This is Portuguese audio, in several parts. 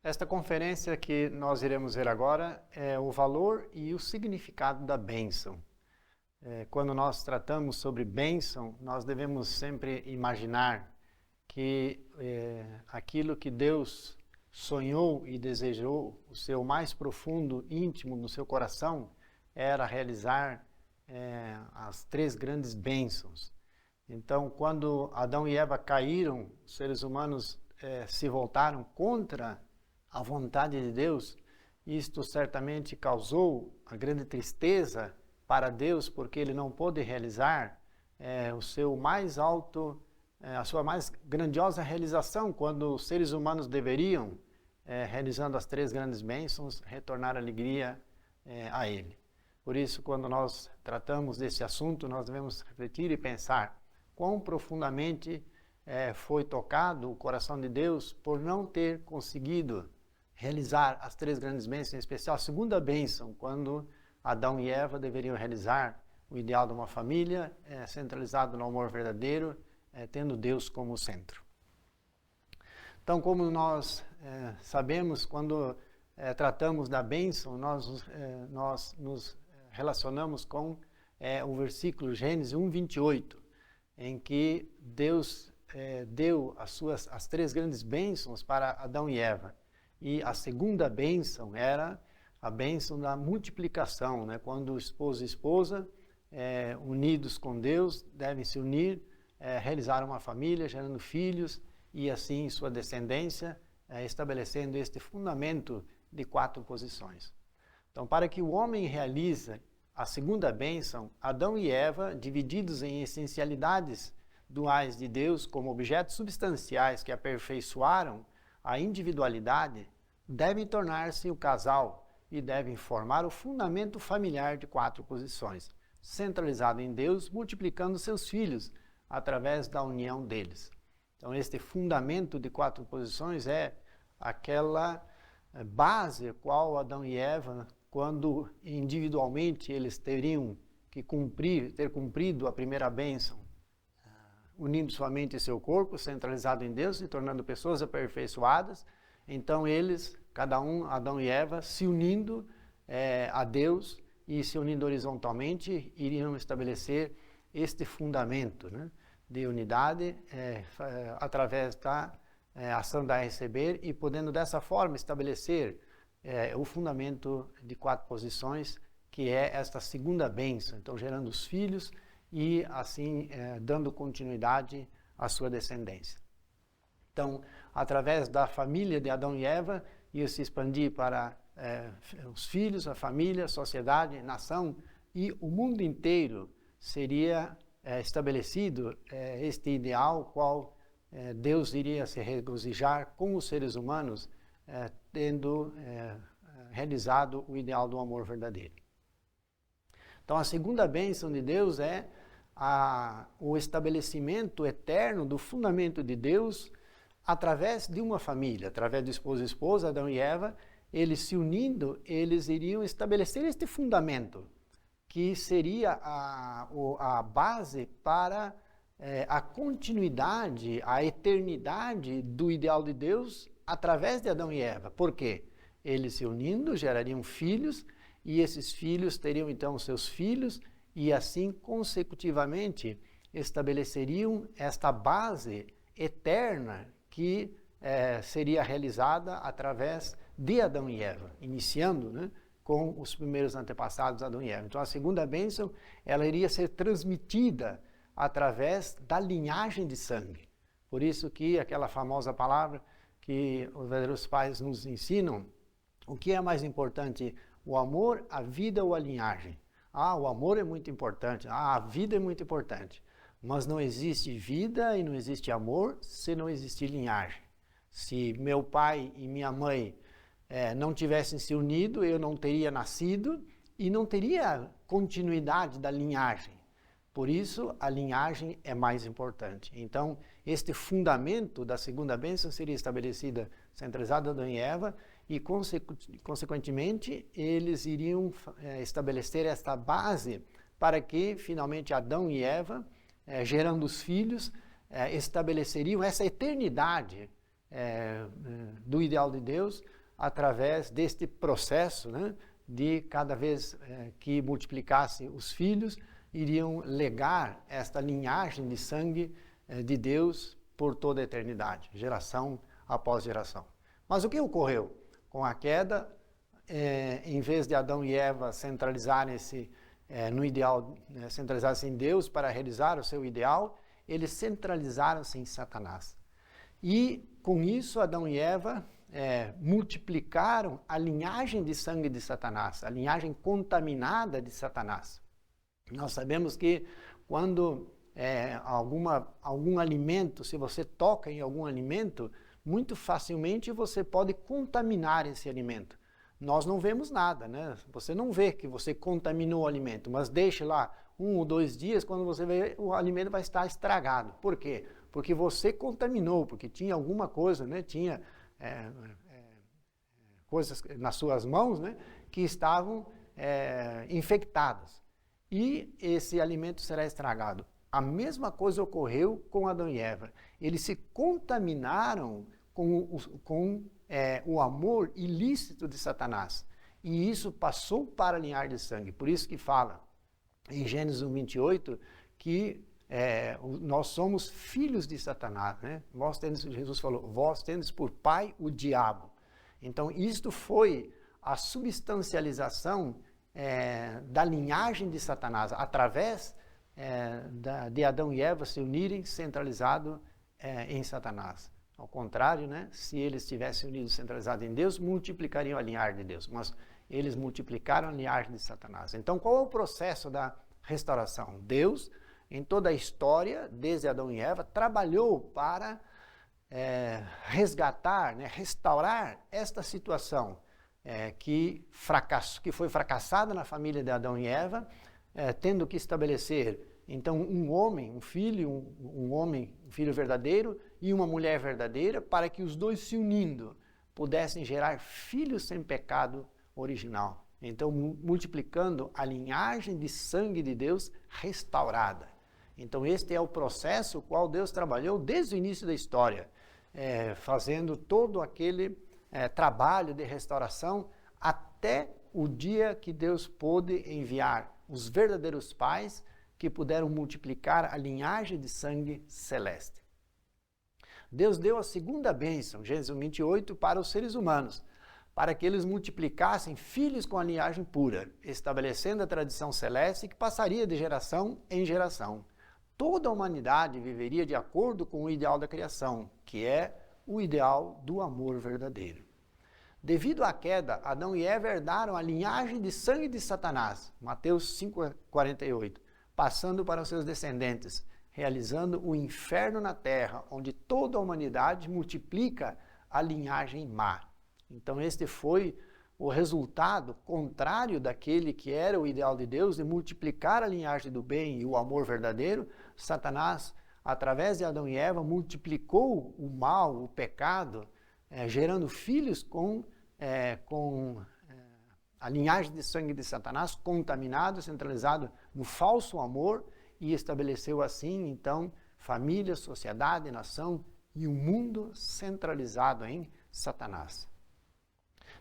Esta conferência que nós iremos ver agora é o valor e o significado da bênção. Quando nós tratamos sobre bênção, nós devemos sempre imaginar que aquilo que Deus sonhou e desejou, o seu mais profundo, íntimo no seu coração, era realizar as três grandes bênçãos. Então, quando Adão e Eva caíram, os seres humanos se voltaram contra a vontade de Deus. Isto certamente causou a grande tristeza para Deus, porque ele não pôde realizar o seu mais alto, a sua mais grandiosa realização, quando os seres humanos deveriam, realizando as três grandes bênçãos, retornar alegria a ele. Por isso, quando nós tratamos desse assunto, nós devemos refletir e pensar quão profundamente foi tocado o coração de Deus por não ter conseguido realizar as três grandes bênçãos, em especial a segunda bênção, quando Adão e Eva deveriam realizar o ideal de uma família centralizado no amor verdadeiro, tendo Deus como centro. Então, como nós sabemos, quando tratamos da bênção, nós nos relacionamos com o versículo Gênesis 1:28, em que Deus deu as três grandes bênçãos para Adão e Eva. E a segunda bênção era a bênção da multiplicação, né? Quando o esposo e esposa, unidos com Deus, devem se unir, realizar uma família, gerando filhos, e assim sua descendência, estabelecendo este fundamento de 4 posições. Então, para que o homem realize a segunda bênção, Adão e Eva, divididos em essencialidades duais de Deus, como objetos substanciais que aperfeiçoaram a individualidade, devem tornar-se o casal e devem formar o fundamento familiar de 4 posições, centralizado em Deus, multiplicando seus filhos através da união deles. Então, este fundamento de 4 posições é aquela base qual Adão e Eva, quando individualmente eles teriam que ter cumprido a primeira bênção, unindo somente seu corpo, centralizado em Deus, se tornando pessoas aperfeiçoadas. Então eles, cada um, Adão e Eva, se unindo a Deus e se unindo horizontalmente, iriam estabelecer este fundamento, né, de unidade através da ação da receber, e podendo dessa forma estabelecer o fundamento de 4 posições, que é esta segunda bênção, então gerando os filhos e assim dando continuidade à sua descendência. Então, através da família de Adão e Eva, ia se expandir para os filhos, a família, a sociedade, a nação, e o mundo inteiro seria estabelecido este ideal, qual Deus iria se regozijar com os seres humanos, tendo realizado o ideal do amor verdadeiro. Então, a segunda bênção de Deus é o estabelecimento eterno do fundamento de Deus através de uma família, através do esposo e esposa, Adão e Eva. Eles se unindo, eles iriam estabelecer este fundamento, que seria a base para a continuidade, a eternidade do ideal de Deus através de Adão e Eva. Por quê? Eles se unindo gerariam filhos, e esses filhos teriam então seus filhos, e assim consecutivamente estabeleceriam esta base eterna que seria realizada através de Adão e Eva, iniciando, né, com os primeiros antepassados Adão e Eva. Então a segunda bênção, ela iria ser transmitida através da linhagem de sangue. Por isso que aquela famosa palavra que os verdadeiros pais nos ensinam, o que é mais importante, o amor, a vida ou a linhagem? O amor é muito importante, a vida é muito importante, mas não existe vida e não existe amor se não existir linhagem. Se meu pai e minha mãe não tivessem se unido, eu não teria nascido e não teria continuidade da linhagem. Por isso, a linhagem é mais importante. Então, este fundamento da segunda bênção seria estabelecida, centralizado em Adão e Eva, e, consequentemente, eles iriam estabelecer esta base para que, finalmente, Adão e Eva, gerando os filhos, estabeleceriam essa eternidade do ideal de Deus através deste processo, né, de cada vez que multiplicasse os filhos, iriam legar esta linhagem de sangue de Deus por toda a eternidade, geração após geração. Mas o que ocorreu? Com a queda, em vez de Adão e Eva centralizarem-se no ideal, centralizaram-se em Deus para realizar o seu ideal, eles centralizaram-se em Satanás. E com isso Adão e Eva multiplicaram a linhagem de sangue de Satanás, a linhagem contaminada de Satanás. Nós sabemos que quando algum alimento, se você toca em algum alimento, muito facilmente você pode contaminar esse alimento. Nós não vemos nada, né? Você não vê que você contaminou o alimento, mas deixe lá 1 ou 2 dias, quando você vê, o alimento vai estar estragado. Por quê? Porque você contaminou, porque tinha alguma coisa, né? Tinha coisas nas suas mãos, né? Que estavam infectadas. E esse alimento será estragado. A mesma coisa ocorreu com Adão e Eva. Eles se contaminaram com o amor ilícito de Satanás. E isso passou para a linhagem de sangue. Por isso que fala em Gênesis 1:28 que nós somos filhos de Satanás, né? Jesus falou, vós tendes por pai o diabo. Então, isto foi a substancialização da linhagem de Satanás, através de Adão e Eva se unirem centralizado em Satanás. Ao contrário, né? Se eles tivessem unido centralizado em Deus, multiplicariam a linhagem de Deus. Mas eles multiplicaram a linhagem de Satanás. Então, qual é o processo da restauração? Deus, em toda a história, desde Adão e Eva, trabalhou para resgatar, né? Restaurar esta situação que foi fracassada na família de Adão e Eva, tendo que estabelecer então um homem, um filho, um filho verdadeiro e uma mulher verdadeira, para que os dois se unindo pudessem gerar filhos sem pecado original. Então, multiplicando a linhagem de sangue de Deus restaurada. Então, este é o processo qual Deus trabalhou desde o início da história, fazendo todo aquele trabalho de restauração até o dia que Deus pôde enviar os verdadeiros pais que puderam multiplicar a linhagem de sangue celeste. Deus deu a segunda bênção, Gênesis 1:28, para os seres humanos, para que eles multiplicassem filhos com a linhagem pura, estabelecendo a tradição celeste que passaria de geração em geração. Toda a humanidade viveria de acordo com o ideal da criação, que é o ideal do amor verdadeiro. Devido à queda, Adão e Eva herdaram a linhagem de sangue de Satanás, Mateus 5:48, passando para os seus descendentes, realizando o inferno na terra, onde toda a humanidade multiplica a linhagem má. Então este foi o resultado contrário daquele que era o ideal de Deus, de multiplicar a linhagem do bem e o amor verdadeiro. Satanás, através de Adão e Eva, multiplicou o mal, o pecado, gerando filhos com a linhagem de sangue de Satanás, contaminado, centralizado no falso amor, e estabeleceu assim, então, família, sociedade, nação e um mundo centralizado em Satanás.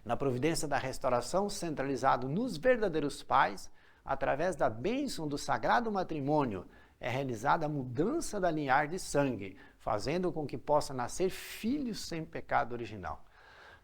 Na providência da restauração, centralizado nos verdadeiros pais, através da bênção do sagrado matrimônio, é realizada a mudança da linhagem de sangue, fazendo com que possa nascer filhos sem pecado original.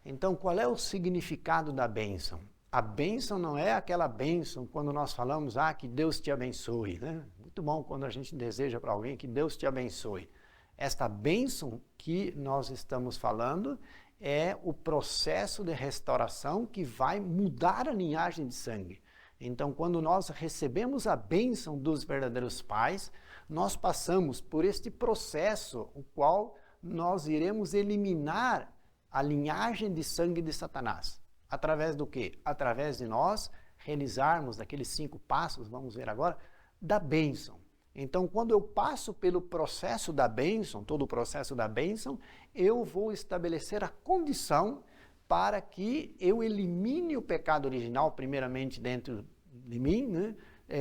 Então, qual é o significado da bênção? A bênção não é aquela bênção quando nós falamos, que Deus te abençoe, né? Muito bom quando a gente deseja para alguém que Deus te abençoe. Esta bênção que nós estamos falando é o processo de restauração que vai mudar a linhagem de sangue. Então, quando nós recebemos a bênção dos verdadeiros pais, nós passamos por este processo, o qual nós iremos eliminar a linhagem de sangue de Satanás. Através do quê? Através de nós realizarmos aqueles 5 passos, vamos ver agora, da bênção. Então, quando eu passo pelo processo da bênção, todo o processo da bênção, eu vou estabelecer a condição para que eu elimine o pecado original, primeiramente dentro de mim, né?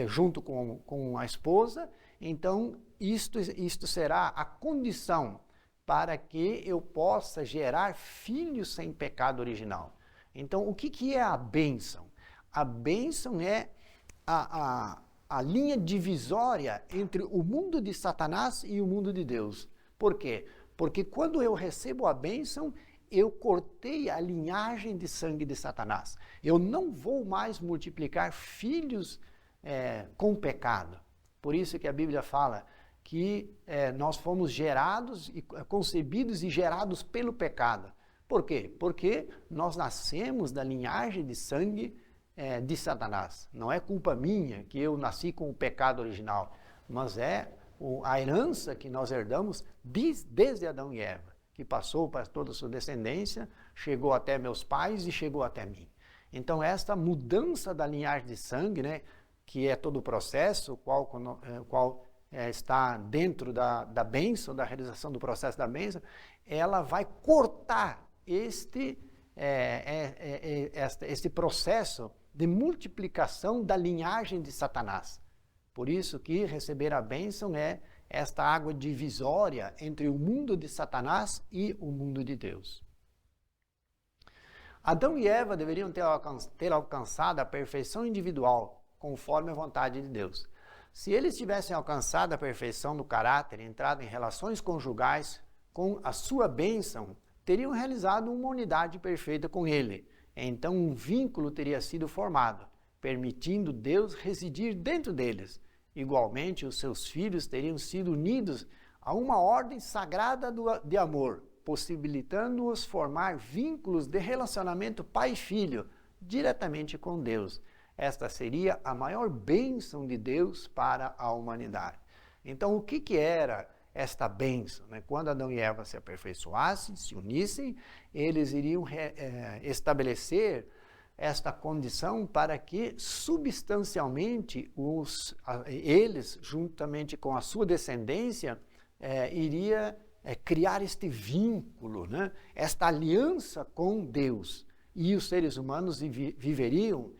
Junto com a esposa. Então, isto será a condição para que eu possa gerar filhos sem pecado original. Então, o que é a bênção? A bênção é a linha divisória entre o mundo de Satanás e o mundo de Deus. Por quê? Porque quando eu recebo a bênção, eu cortei a linhagem de sangue de Satanás. Eu não vou mais multiplicar filhos com pecado. Por isso que a Bíblia fala que nós fomos gerados, concebidos e gerados pelo pecado. Por quê? Porque nós nascemos da linhagem de sangue de Satanás. Não é culpa minha que eu nasci com o pecado original, mas é a herança que nós herdamos desde Adão e Eva, que passou para toda a sua descendência, chegou até meus pais e chegou até mim. Então, esta mudança da linhagem de sangue, né, que é todo o processo, qual está dentro da bênção, da realização do processo da bênção, ela vai cortar este processo de multiplicação da linhagem de Satanás. Por isso que receber a bênção é esta água divisória entre o mundo de Satanás e o mundo de Deus. Adão e Eva deveriam ter alcançado a perfeição individual, conforme a vontade de Deus. Se eles tivessem alcançado a perfeição do caráter, entrado em relações conjugais com a sua bênção, teriam realizado uma unidade perfeita com ele. Então um vínculo teria sido formado, permitindo Deus residir dentro deles. Igualmente, os seus filhos teriam sido unidos a uma ordem sagrada de amor, possibilitando-os formar vínculos de relacionamento pai e filho, diretamente com Deus. Esta seria a maior bênção de Deus para a humanidade. Então, o que era esta bênção? Quando Adão e Eva se aperfeiçoassem, se unissem, eles iriam estabelecer esta condição para que substancialmente eles, juntamente com a sua descendência, iria criar este vínculo, esta aliança com Deus. E os seres humanos viveriam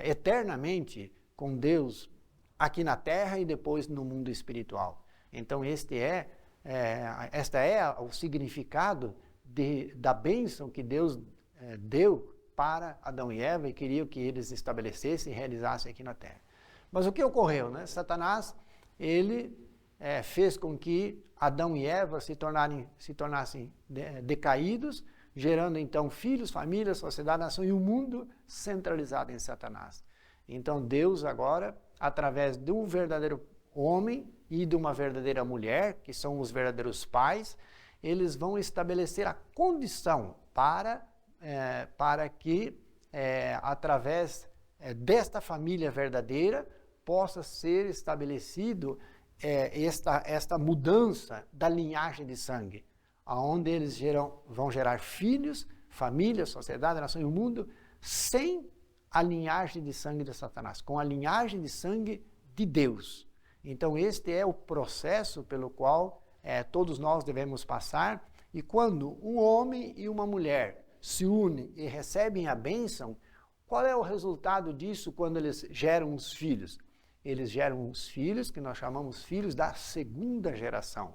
eternamente com Deus aqui na terra e depois no mundo espiritual. Então esta é o significado da bênção que Deus deu para Adão e Eva e queria que eles estabelecessem e realizassem aqui na terra. Mas o que ocorreu? Satanás, ele fez com que Adão e Eva se tornassem decaídos, gerando então filhos, família, sociedade, nação e um mundo centralizado em Satanás. Então Deus agora, através de um verdadeiro homem e de uma verdadeira mulher, que são os verdadeiros pais, eles vão estabelecer a condição para que, através desta família verdadeira, possa ser estabelecido esta mudança da linhagem de sangue, onde eles vão gerar filhos, família, sociedade, nação e o mundo, sem a linhagem de sangue de Satanás, com a linhagem de sangue de Deus. Então este é o processo pelo qual todos nós devemos passar, e quando um homem e uma mulher se unem e recebem a bênção, qual é o resultado disso quando eles geram os filhos? Eles geram os filhos que nós chamamos filhos da segunda geração.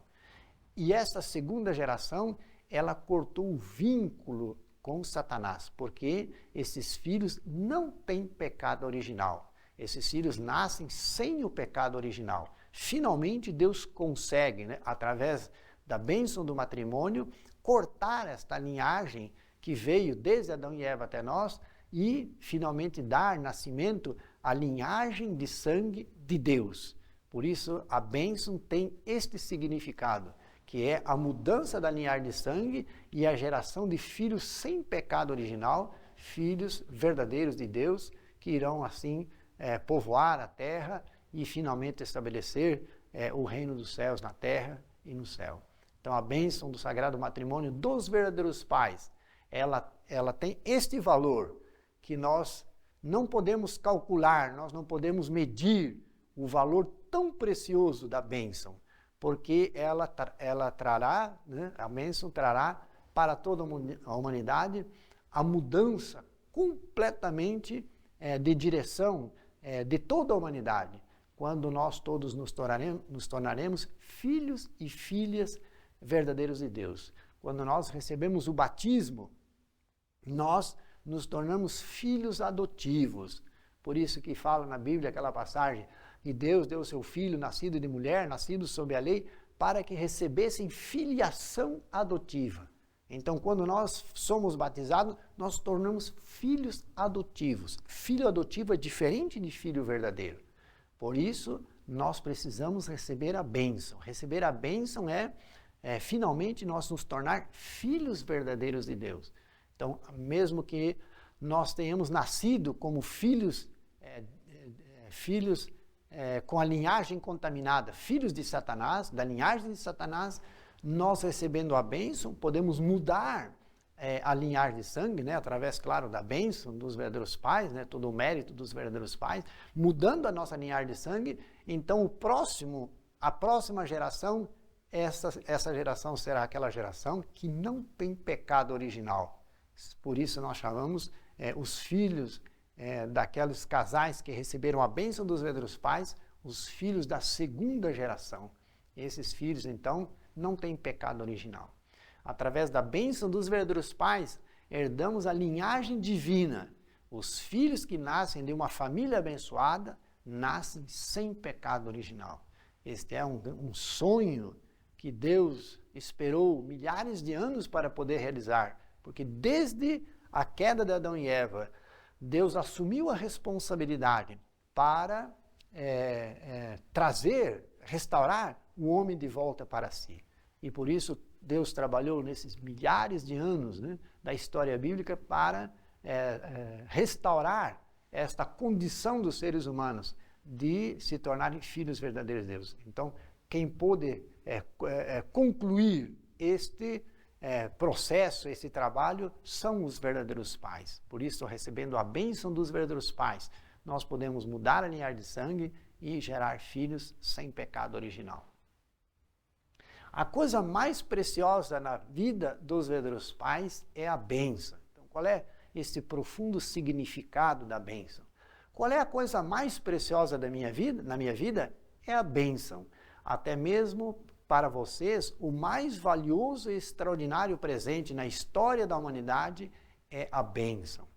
E essa segunda geração, ela cortou o vínculo com Satanás, porque esses filhos não têm pecado original. Esses filhos nascem sem o pecado original. Finalmente, Deus consegue, através da bênção do matrimônio, cortar esta linhagem que veio desde Adão e Eva até nós e, finalmente, dar nascimento à linhagem de sangue de Deus. Por isso, a bênção tem este significado, que é a mudança da linhagem de sangue e a geração de filhos sem pecado original, filhos verdadeiros de Deus, que irão, assim, povoar a terra e, finalmente, estabelecer o reino dos céus na terra e no céu. Então, a bênção do sagrado matrimônio dos verdadeiros pais, ela tem este valor que nós não podemos calcular, nós não podemos medir o valor tão precioso da bênção, porque ela trará, a bênção trará para toda a humanidade a mudança completamente de direção de toda a humanidade, quando nós todos nos tornaremos filhos e filhas verdadeiros de Deus. Quando nós recebemos o batismo, nós nos tornamos filhos adotivos. Por isso que fala na Bíblia aquela passagem que Deus deu o seu filho, nascido de mulher, nascido sob a lei, para que recebessem filiação adotiva. Então, quando nós somos batizados, nós tornamos filhos adotivos. Filho adotivo é diferente de filho verdadeiro. Por isso, nós precisamos receber a bênção. Receber a bênção é finalmente nós nos tornar filhos verdadeiros de Deus. Então, mesmo que nós tenhamos nascido como filhos com a linhagem contaminada, filhos de Satanás, da linhagem de Satanás, nós recebendo a bênção, podemos mudar a linhagem de sangue, né, através, claro, da bênção dos verdadeiros pais, né, todo o mérito dos verdadeiros pais, mudando a nossa linhagem de sangue, então a próxima geração, essa geração será aquela geração que não tem pecado original. Por isso nós chamamos os filhos daqueles casais que receberam a bênção dos verdadeiros pais, os filhos da segunda geração. Esses filhos, então, não têm pecado original. Através da bênção dos verdadeiros pais, herdamos a linhagem divina. Os filhos que nascem de uma família abençoada, nascem sem pecado original. Este é um sonho que Deus esperou milhares de anos para poder realizar, porque desde a queda de Adão e Eva, Deus assumiu a responsabilidade para restaurar o homem de volta para si. E por isso Deus trabalhou nesses milhares de anos, né, da história bíblica para restaurar esta condição dos seres humanos de se tornarem filhos verdadeiros de Deus. Então, quem pôde concluir este processo, esse trabalho, são os verdadeiros pais. Por isso, recebendo a bênção dos verdadeiros pais, nós podemos mudar a linhagem de sangue e gerar filhos sem pecado original. A coisa mais preciosa na vida dos verdadeiros pais é a bênção. Então, qual é esse profundo significado da bênção? Qual é a coisa mais preciosa na minha vida? É a bênção. Até mesmo para vocês, o mais valioso e extraordinário presente na história da humanidade é a bênção.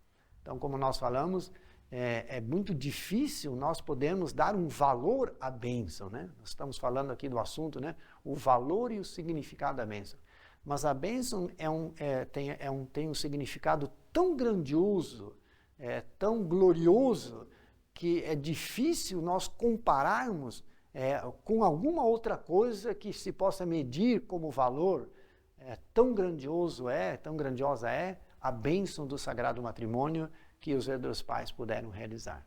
Então, como nós falamos, é muito difícil nós podermos dar um valor à bênção, né? Nós estamos falando aqui do assunto, né? O valor e o significado da bênção. Mas a bênção tem um significado tão grandioso, tão glorioso, que é difícil nós compararmos com alguma outra coisa que se possa medir como valor. Tão grandiosa é a bênção do sagrado matrimônio que os verdadeiros pais puderam realizar.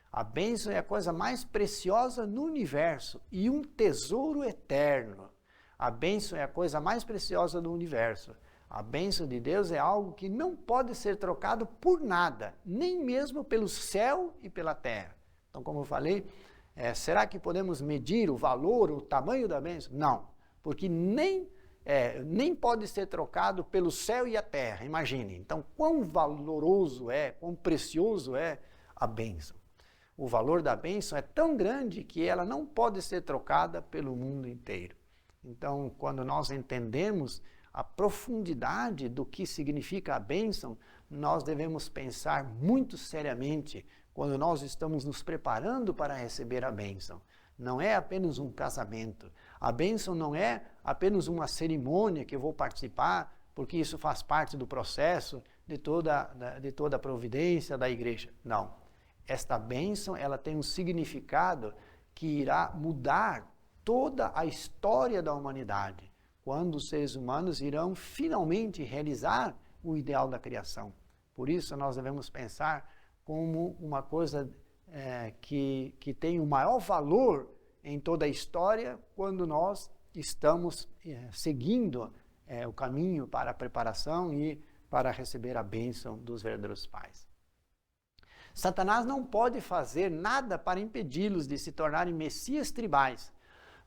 A bênção é a coisa mais preciosa no universo e um tesouro eterno. A bênção é a coisa mais preciosa do universo. A bênção de Deus é algo que não pode ser trocado por nada, nem mesmo pelo céu e pela terra. Então, como eu falei, será que podemos medir o valor, o tamanho da bênção? Não, porque nem pode ser trocado pelo céu e a terra, imagine. Então, quão valoroso quão precioso é a bênção. O valor da bênção é tão grande que ela não pode ser trocada pelo mundo inteiro. Então, quando nós entendemos a profundidade do que significa a bênção, nós devemos pensar muito seriamente quando nós estamos nos preparando para receber a bênção. Não é apenas um casamento. A bênção não é apenas uma cerimônia que eu vou participar, porque isso faz parte do processo de toda a providência da igreja. Não. Esta bênção, ela tem um significado que irá mudar toda a história da humanidade, quando os seres humanos irão finalmente realizar o ideal da criação. Por isso, nós devemos pensar como uma coisa que tem o maior valor em toda a história quando nós estamos seguindo o caminho para a preparação e para receber a bênção dos verdadeiros pais. Satanás não pode fazer nada para impedi-los de se tornarem messias tribais,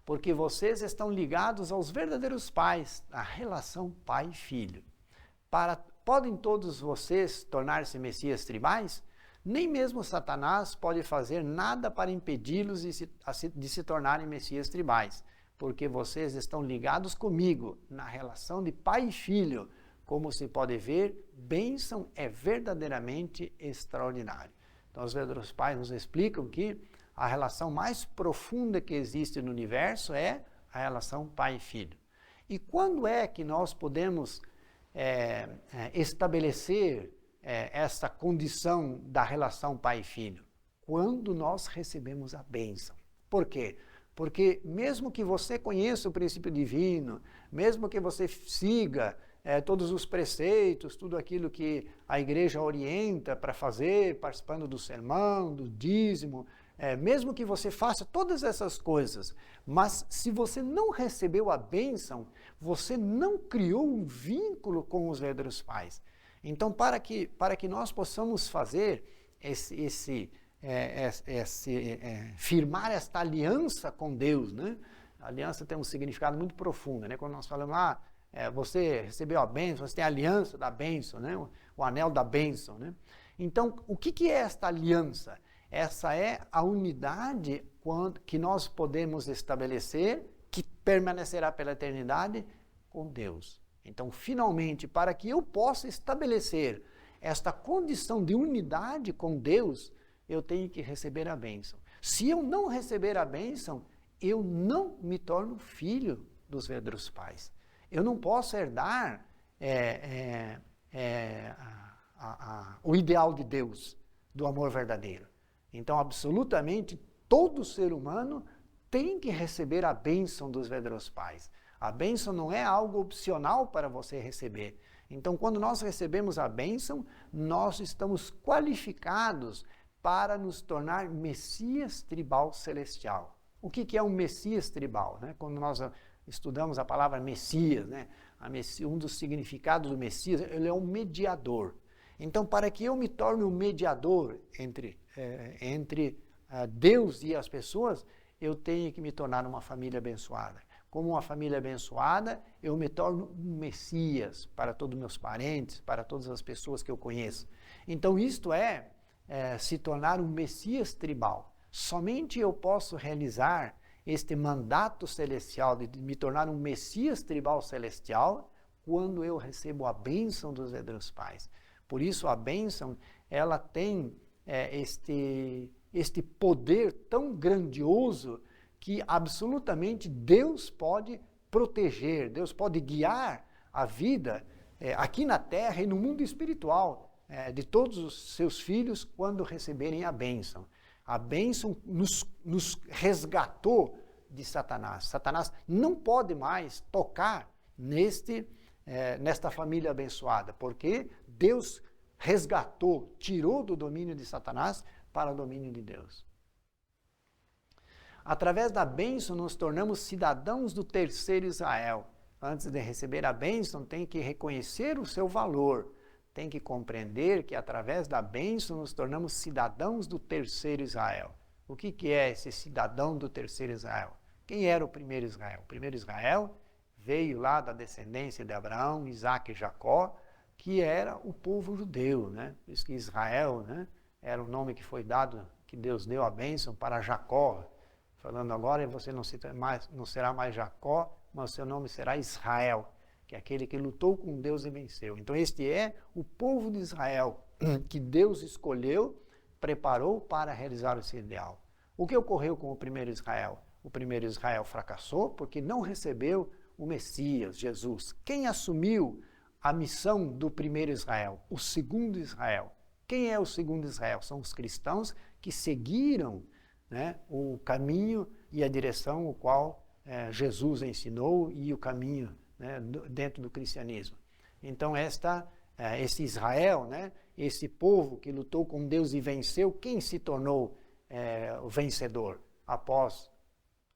porque vocês estão ligados aos verdadeiros pais, a relação pai e filho. Podem todos vocês tornar-se messias tribais? Nem mesmo Satanás pode fazer nada para impedi-los de se tornarem messias tribais, porque vocês estão ligados comigo na relação de pai e filho. Como se pode ver, bênção é verdadeiramente extraordinário. Então, os verdadeiros pais nos explicam que a relação mais profunda que existe no universo é a relação pai e filho. E quando é que nós podemos estabelecer essa condição da relação pai e filho? Quando nós recebemos a bênção. Por quê? Porque mesmo que você conheça o princípio divino, mesmo que você siga todos os preceitos, tudo aquilo que a igreja orienta para fazer, participando do sermão, do dízimo, mesmo que você faça todas essas coisas, mas se você não recebeu a bênção, você não criou um vínculo com os verdadeiros pais. Então, para que nós possamos fazer firmar esta aliança com Deus, né? A aliança tem um significado muito profundo, né? Quando nós falamos, você recebeu a bênção, você tem a aliança da bênção, né? O anel da bênção, né? Então, o que é esta aliança? Essa é a unidade que nós podemos estabelecer, que permanecerá pela eternidade com Deus. Então, finalmente, para que eu possa estabelecer esta condição de unidade com Deus, eu tenho que receber a bênção. Se eu não receber a bênção, eu não me torno filho dos verdadeiros pais. Eu não posso herdar o ideal de Deus, do amor verdadeiro. Então, absolutamente, todo ser humano tem que receber a bênção dos verdadeiros pais. A bênção não é algo opcional para você receber. Então, quando nós recebemos a bênção, nós estamos qualificados para nos tornar Messias tribal celestial. O que é um Messias tribal? Né? Quando nós estudamos a palavra Messias, né? Um dos significados do Messias, ele é um mediador. Então, para que eu me torne um mediador entre Deus e as pessoas, eu tenho que me tornar uma família abençoada. Como uma família abençoada, eu me torno um Messias para todos os meus parentes, para todas as pessoas que eu conheço. Então, isto é se tornar um Messias tribal. Somente eu posso realizar este mandato celestial de me tornar um Messias tribal celestial quando eu recebo a bênção dos verdadeiros pais. Por isso, a bênção, ela tem este poder tão grandioso que absolutamente Deus pode proteger, Deus pode guiar a vida aqui na terra e no mundo espiritual de todos os seus filhos quando receberem a bênção. A bênção nos resgatou de Satanás. Satanás não pode mais tocar nesta família abençoada, porque Deus resgatou, tirou do domínio de Satanás para o domínio de Deus. Através da bênção, nos tornamos cidadãos do terceiro Israel. Antes de receber a bênção, tem que reconhecer o seu valor. Tem que compreender que através da bênção nos tornamos cidadãos do terceiro Israel. O que é esse cidadão do terceiro Israel? Quem era o primeiro Israel? O primeiro Israel veio lá da descendência de Abraão, Isaac e Jacó, que era o povo judeu, né? Por isso que Israel, né, era o nome que foi dado, que Deus deu a bênção para Jacó. Falando agora, você não será mais Jacó, mas seu nome será Israel, que é aquele que lutou com Deus e venceu. Então este é o povo de Israel que Deus escolheu, preparou para realizar esse ideal. O que ocorreu com o primeiro Israel? O primeiro Israel fracassou porque não recebeu o Messias, Jesus. Quem assumiu a missão do primeiro Israel? O segundo Israel. Quem é o segundo Israel? São os cristãos que seguiram, né, o caminho e a direção o qual Jesus ensinou e o caminho, né, dentro do cristianismo. Então, esse Israel, né, esse povo que lutou com Deus e venceu, quem se tornou o vencedor após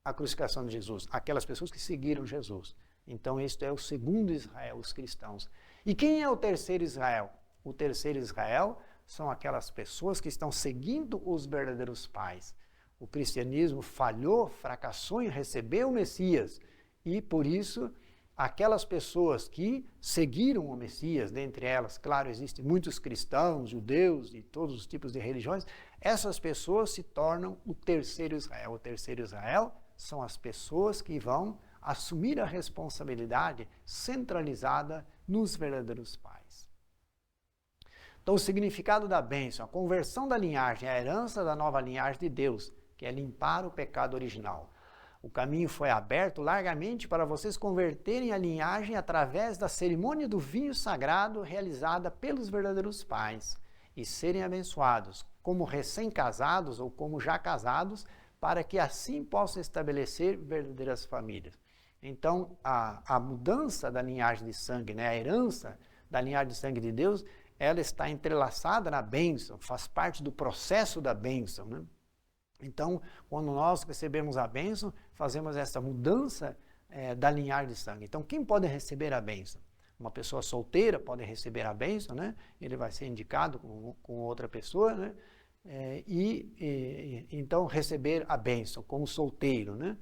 a crucificação de Jesus? Aquelas pessoas que seguiram Jesus. Então, este é o segundo Israel, os cristãos. E quem é o terceiro Israel? O terceiro Israel são aquelas pessoas que estão seguindo os verdadeiros pais. O cristianismo falhou, fracassou em receber o Messias. E, por isso, aquelas pessoas que seguiram o Messias, dentre elas, claro, existem muitos cristãos, judeus e todos os tipos de religiões, essas pessoas se tornam o terceiro Israel. O terceiro Israel são as pessoas que vão assumir a responsabilidade centralizada nos verdadeiros pais. Então, o significado da bênção, a conversão da linhagem, a herança da nova linhagem de Deus, que é limpar o pecado original. O caminho foi aberto largamente para vocês converterem a linhagem através da cerimônia do vinho sagrado realizada pelos verdadeiros pais e serem abençoados como recém-casados ou como já casados, para que assim possam estabelecer verdadeiras famílias. Então, a mudança da linhagem de sangue, né, a herança da linhagem de sangue de Deus, ela está entrelaçada na bênção, faz parte do processo da bênção, né? Então, quando nós recebemos a bênção, fazemos essa mudança da linhagem de sangue. Então, quem pode receber a bênção? Uma pessoa solteira pode receber a bênção, né? Ele vai ser indicado com outra pessoa, né? Então, receber a bênção como solteiro, né?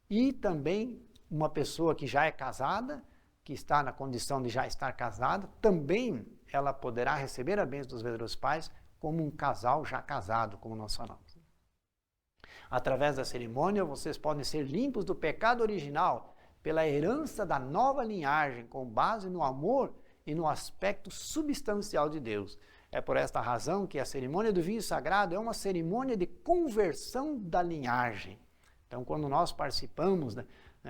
E também uma pessoa que já é casada, que está na condição de já estar casada, também ela poderá receber a bênção dos verdadeiros pais como um casal já casado, como nós falamos. Através da cerimônia, vocês podem ser limpos do pecado original pela herança da nova linhagem, com base no amor e no aspecto substancial de Deus. É por esta razão que a cerimônia do vinho sagrado é uma cerimônia de conversão da linhagem. Então, quando nós participamos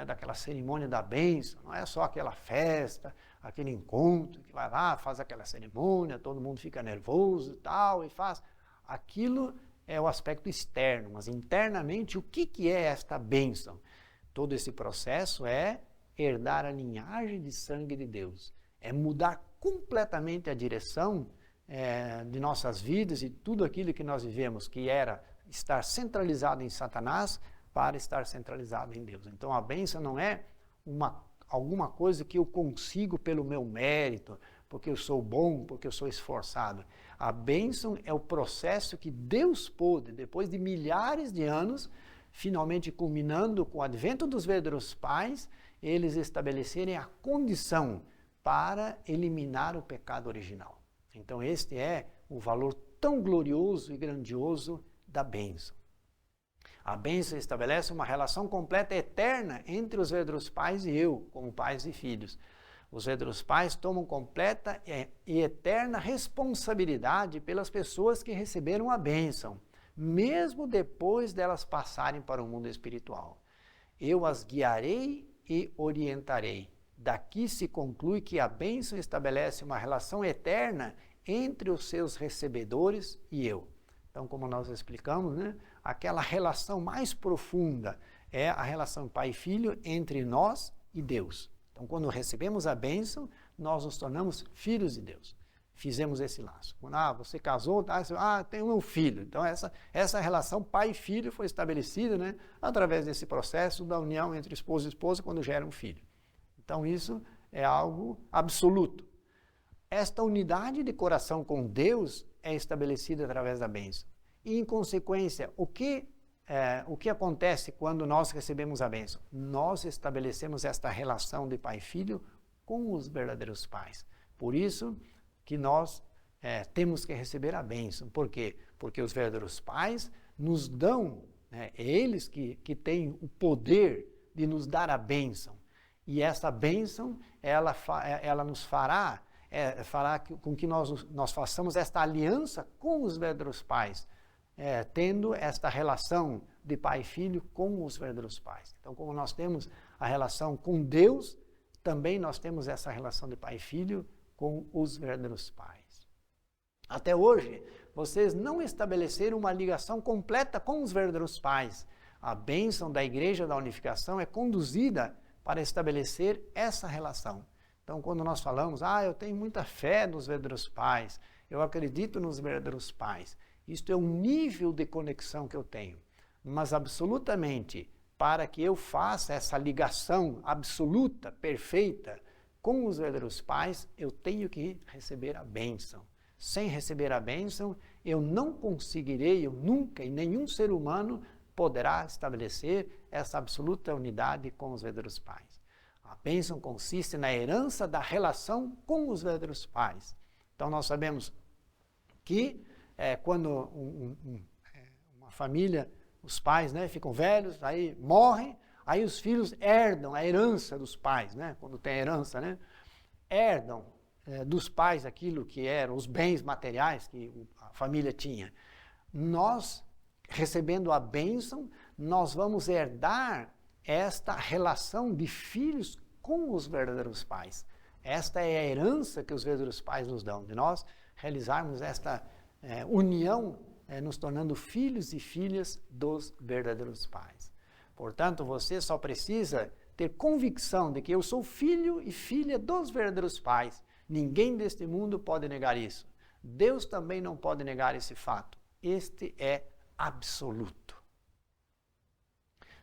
daquela cerimônia da bênção, não é só aquela festa, aquele encontro que vai lá, faz aquela cerimônia, todo mundo fica nervoso e tal, e faz. Aquilo é o aspecto externo, mas internamente o que é esta bênção? Todo esse processo é herdar a linhagem de sangue de Deus, é mudar completamente a direção de nossas vidas e tudo aquilo que nós vivemos, que era estar centralizado em Satanás, para estar centralizado em Deus. Então a bênção não é alguma coisa que eu consigo pelo meu mérito, porque eu sou bom, porque eu sou esforçado. A bênção é o processo que Deus pôde, depois de milhares de anos, finalmente culminando com o advento dos verdadeiros pais, eles estabelecerem a condição para eliminar o pecado original. Então este é o valor tão glorioso e grandioso da bênção. A bênção estabelece uma relação completa eterna entre os verdadeiros pais e eu, como pais e filhos. Os verdadeiros pais tomam completa e eterna responsabilidade pelas pessoas que receberam a bênção, mesmo depois delas passarem para o mundo espiritual. Eu as guiarei e orientarei. Daqui se conclui que a bênção estabelece uma relação eterna entre os seus recebedores e eu. Então, como nós explicamos, né, aquela relação mais profunda é a relação pai e filho entre nós e Deus. Então, quando recebemos a bênção, nós nos tornamos filhos de Deus. Fizemos esse laço. Quando você casou, tem um filho. Então, essa relação pai e filho foi estabelecida, né, através desse processo da união entre esposo e esposa quando gera um filho. Então, isso é algo absoluto. Esta unidade de coração com Deus é estabelecida através da bênção. E, em consequência, o que acontece quando nós recebemos a bênção? Nós estabelecemos esta relação de pai e filho com os verdadeiros pais. Por isso que nós temos que receber a bênção. Por quê? Porque os verdadeiros pais nos dão, eles que têm o poder de nos dar a bênção. E essa bênção, ela nos fará com que nós façamos esta aliança com os verdadeiros pais, tendo esta relação de pai e filho com os verdadeiros pais. Então, como nós temos a relação com Deus, também nós temos essa relação de pai e filho com os verdadeiros pais. Até hoje, vocês não estabeleceram uma ligação completa com os verdadeiros pais. A bênção da Igreja da Unificação é conduzida para estabelecer essa relação. Então, quando nós falamos, eu tenho muita fé nos verdadeiros pais, eu acredito nos verdadeiros pais, isto é um nível de conexão que eu tenho. Mas, absolutamente, para que eu faça essa ligação absoluta, perfeita, com os verdadeiros pais, eu tenho que receber a bênção. Sem receber a bênção, eu não conseguirei, eu nunca, e nenhum ser humano poderá estabelecer essa absoluta unidade com os verdadeiros pais. A bênção consiste na herança da relação com os verdadeiros pais. Então, nós sabemos que quando uma família os pais, né, ficam velhos, aí morrem, aí os filhos herdam a herança dos pais, né, quando tem herança, né, herdam dos pais aquilo que eram os bens materiais que a família tinha. Nós, recebendo a bênção, nós vamos herdar esta relação de filhos com os verdadeiros pais. Esta é a herança que os verdadeiros pais nos dão, de nós realizarmos esta união, nos tornando filhos e filhas dos verdadeiros pais. Portanto, você só precisa ter convicção de que eu sou filho e filha dos verdadeiros pais. Ninguém deste mundo pode negar isso. Deus também não pode negar esse fato. Este é absoluto.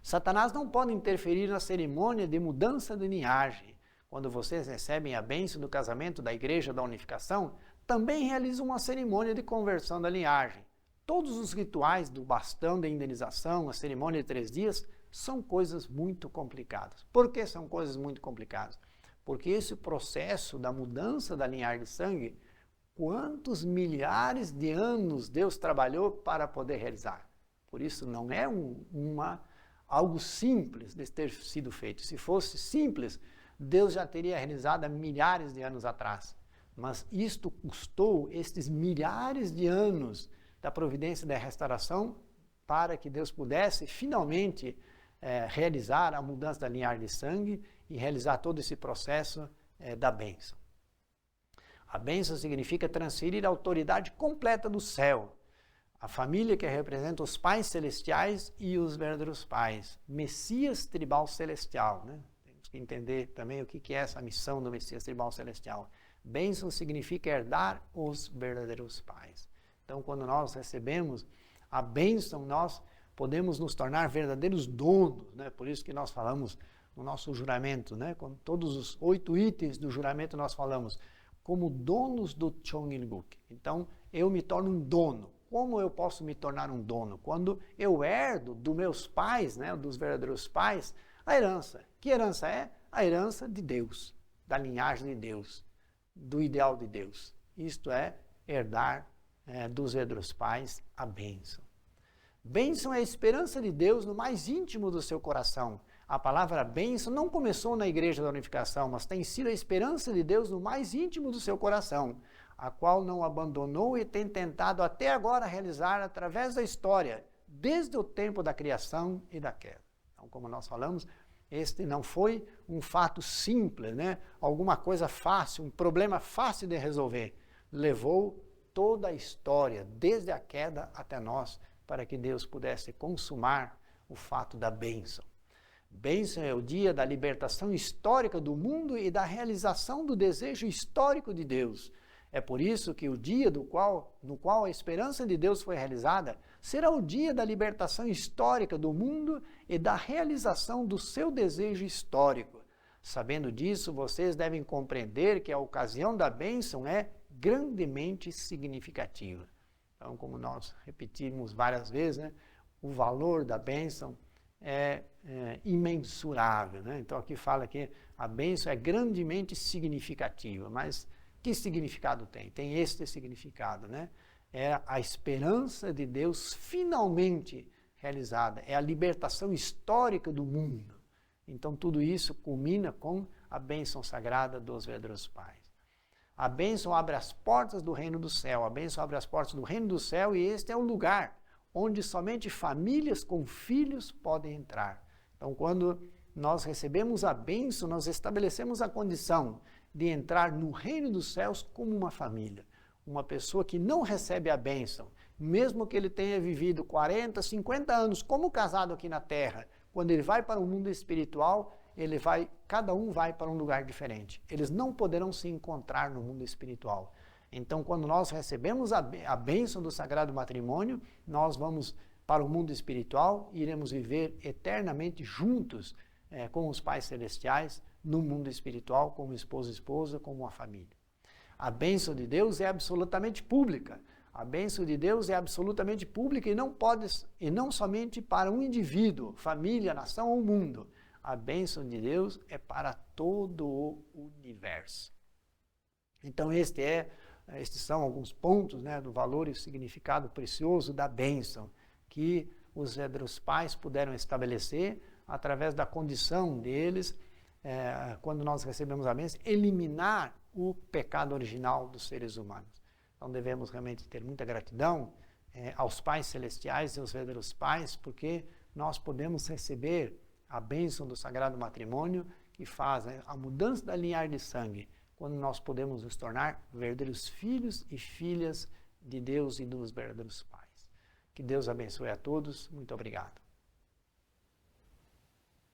Satanás não pode interferir na cerimônia de mudança de linhagem. Quando vocês recebem a bênção do casamento da Igreja da Unificação, também realizam uma cerimônia de conversão da linhagem. Todos os rituais do bastão de indenização, a cerimônia de 3 dias, são coisas muito complicadas. Por que são coisas muito complicadas? Porque esse processo da mudança da linhagem de sangue, quantos milhares de anos Deus trabalhou para poder realizar. Por isso não é algo simples de ter sido feito. Se fosse simples, Deus já teria realizado há milhares de anos atrás. Mas isto custou estes milhares de anos da providência da restauração para que Deus pudesse finalmente realizar a mudança da linhagem de sangue e realizar todo esse processo da bênção. A bênção significa transferir a autoridade completa do céu. A família que representa os pais celestiais e os verdadeiros pais. Messias tribal celestial, né? Temos que entender também o que é essa missão do Messias tribal celestial. Bênção significa herdar os verdadeiros pais. Então, quando nós recebemos a bênção, nós podemos nos tornar verdadeiros donos, né? Por isso que nós falamos no nosso juramento, né? Com todos os 8 itens do juramento nós falamos como donos do Chongingguk. Então, eu me torno um dono. Como eu posso me tornar um dono? Quando eu herdo dos meus pais, né, dos verdadeiros pais, a herança. Que herança é? A herança de Deus, da linhagem de Deus, do ideal de Deus. Isto é, herdar dos verdadeiros pais a bênção. Bênção é a esperança de Deus no mais íntimo do seu coração. A palavra bênção não começou na Igreja da Unificação, mas tem sido a esperança de Deus no mais íntimo do seu coração, a qual não abandonou e tem tentado até agora realizar através da história, desde o tempo da criação e da queda. Então, como nós falamos, este não foi um fato simples, né? Alguma coisa fácil, um problema fácil de resolver. Levou toda a história, desde a queda até nós, para que Deus pudesse consumar o fato da bênção. Bênção é o dia da libertação histórica do mundo e da realização do desejo histórico de Deus. É por isso que o dia no qual a esperança de Deus foi realizada será o dia da libertação histórica do mundo e da realização do seu desejo histórico. Sabendo disso, vocês devem compreender que a ocasião da bênção é grandemente significativa. Então, como nós repetimos várias vezes, né, o valor da bênção é imensurável, né? Então aqui fala que a bênção é grandemente significativa, mas que significado tem? Tem este significado, né? É a esperança de Deus finalmente realizada, é a libertação histórica do mundo. Então tudo isso culmina com a bênção sagrada dos verdadeiros pais. A bênção abre as portas do reino do céu, a bênção abre as portas do reino do céu e este é o lugar onde somente famílias com filhos podem entrar. Então, quando nós recebemos a bênção, nós estabelecemos a condição de entrar no reino dos céus como uma família. Uma pessoa que não recebe a bênção, mesmo que ele tenha vivido 40, 50 anos como casado aqui na terra, quando ele vai para o mundo espiritual, cada um vai para um lugar diferente. Eles não poderão se encontrar no mundo espiritual. Então, quando nós recebemos a bênção do Sagrado Matrimônio, nós vamos para o mundo espiritual e iremos viver eternamente juntos com os pais celestiais no mundo espiritual, como esposo e esposa, como uma família. A bênção de Deus é absolutamente pública. A bênção de Deus é absolutamente pública e não somente para um indivíduo, família, nação ou mundo. A bênção de Deus é para todo o universo. Então, estes são alguns pontos, né, do valor e significado precioso da bênção, que os verdadeiros pais puderam estabelecer através da condição deles, quando nós recebemos a bênção, eliminar o pecado original dos seres humanos. Então devemos realmente ter muita gratidão aos pais celestiais e aos verdadeiros pais, porque nós podemos receber a bênção do sagrado matrimônio que faz a mudança da linhagem de sangue, quando nós podemos nos tornar verdadeiros filhos e filhas de Deus e dos verdadeiros pais. Que Deus abençoe a todos. Muito obrigado.